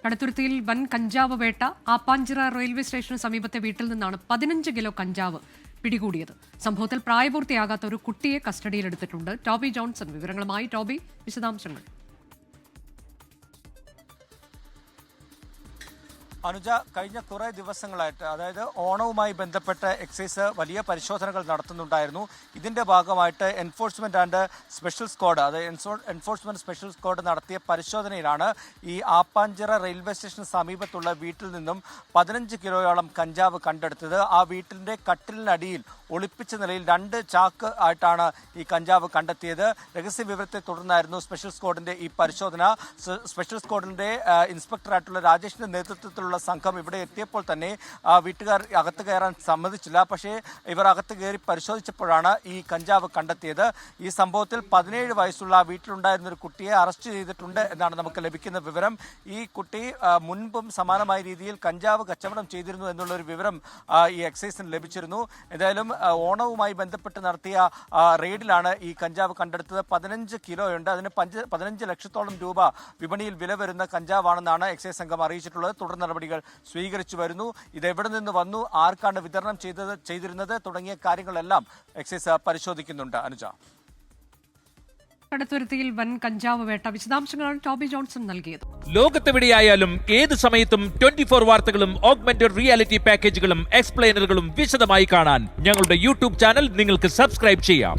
കടുത്തുരുത്തിയിൽ വൻ കഞ്ചാവ് വേട്ട. ആപ്പാഞ്ചിറ റെയിൽവേ സ്റ്റേഷന് സമീപത്തെ വീട്ടിൽ നിന്നാണ് 15 കിലോ കഞ്ചാവ് പിടികൂടിയത്. സംഭവത്തിൽ പ്രായപൂർത്തിയാകാത്ത ഒരു കുട്ടിയെ കസ്റ്റഡിയിലെടുത്തിട്ടുണ്ട്. ടോബി ജോൺസൺ വിവരങ്ങളുമായി. ടോബി, വിശദാംശങ്ങൾ. അനുജ, കഴിഞ്ഞ കുറേ ദിവസങ്ങളായിട്ട്, അതായത് ഓണവുമായി ബന്ധപ്പെട്ട് എക്സൈസ് വലിയ പരിശോധനകൾ നടത്തുന്നുണ്ടായിരുന്നു. ഇതിന്റെ ഭാഗമായിട്ട് എൻഫോഴ്സ്മെന്റ് ആൻഡ് സ്പെഷ്യൽ സ്ക്വാഡ്, അതായത് എൻഫോഴ്സ്മെന്റ് സ്പെഷ്യൽ സ്ക്വാഡ് നടത്തിയ പരിശോധനയിലാണ് ഈ ആപ്പാഞ്ചിറ റെയിൽവേ സ്റ്റേഷന് സമീപത്തുള്ള വീട്ടിൽ നിന്നും 15 കിലോയോളം കഞ്ചാവ് കണ്ടെടുത്തത്. ആ വീട്ടിന്റെ കട്ടിലിനടിയിൽ ഒളിപ്പിച്ച നിലയിൽ 2 ചാക്ക് ആയിട്ടാണ് ഈ കഞ്ചാവ് കണ്ടെത്തിയത്. രഹസ്യ വിവരത്തെ തുടർന്നായിരുന്നു സ്പെഷ്യൽ സ്ക്വാഡിന്റെ ഈ പരിശോധന. സ്പെഷ്യൽ സ്ക്വാഡിന്റെ ഇൻസ്പെക്ടറായിട്ടുള്ള രാജേഷിന്റെ നേതൃത്വത്തിലുള്ള സംഘം ഇവിടെ എത്തിയപ്പോൾ തന്നെ വീട്ടുകാർ അകത്ത് കയറാൻ സമ്മതിച്ചില്ല. പക്ഷേ ഇവർ അകത്ത് കയറി പരിശോധിച്ചപ്പോഴാണ് ഈ കഞ്ചാവ് കണ്ടെത്തിയത്. ഈ സംഭവത്തിൽ 17 വയസ്സുള്ള വീട്ടിലുണ്ടായിരുന്ന ഒരു കുട്ടിയെ അറസ്റ്റ് ചെയ്തിട്ടുണ്ട് എന്നാണ് നമുക്ക് ലഭിക്കുന്ന വിവരം. ഈ കുട്ടി മുൻപും സമാനമായ രീതിയിൽ കഞ്ചാവ് കച്ചവടം ചെയ്തിരുന്നു എന്നുള്ളൊരു വിവരം ഈ എക്സൈസിന് ലഭിച്ചിരുന്നു. എന്തായാലും ഓണവുമായി ബന്ധപ്പെട്ട് നടത്തിയ റെയ്ഡിലാണ് ഈ കഞ്ചാവ് കണ്ടെടുത്തത്. 15 കിലോയുണ്ട്. അതിന് 15 ലക്ഷത്തോളം രൂപ വിപണിയിൽ വില വരുന്ന കഞ്ചാവാണെന്നാണ് എക്സൈസ് സംഘം അറിയിച്ചിട്ടുള്ളത്. തുടർ നടപടികൾ സ്വീകരിച്ചു വരുന്നു. ഇത് എവിടെ നിന്ന് വന്നു, ആർക്കാണ് വിതരണം ചെയ്തിരുന്നത് തുടങ്ങിയ കാര്യങ്ങളെല്ലാം എക്സൈസ് പരിശോധിക്കുന്നുണ്ട്. അനുജ, കടുത്തുരുത്തിയിൽ വൻ കഞ്ചാവ് വേട്ട. വിശദാംശങ്ങളാണ് ടോബി ജോൺസൺ നൽകിയത്. ലോകത്തെവിടെയായാലും ഏത് സമയത്തും 24 വാർത്തകളും ഓഗ്മെന്റഡ് റിയാലിറ്റി പാക്കേജുകളും എക്സ്പ്ലെയിനറുകളും വിശദമായി കാണാൻ ഞങ്ങളുടെ യൂട്യൂബ് ചാനൽ നിങ്ങൾക്ക് സബ്സ്ക്രൈബ് ചെയ്യാം.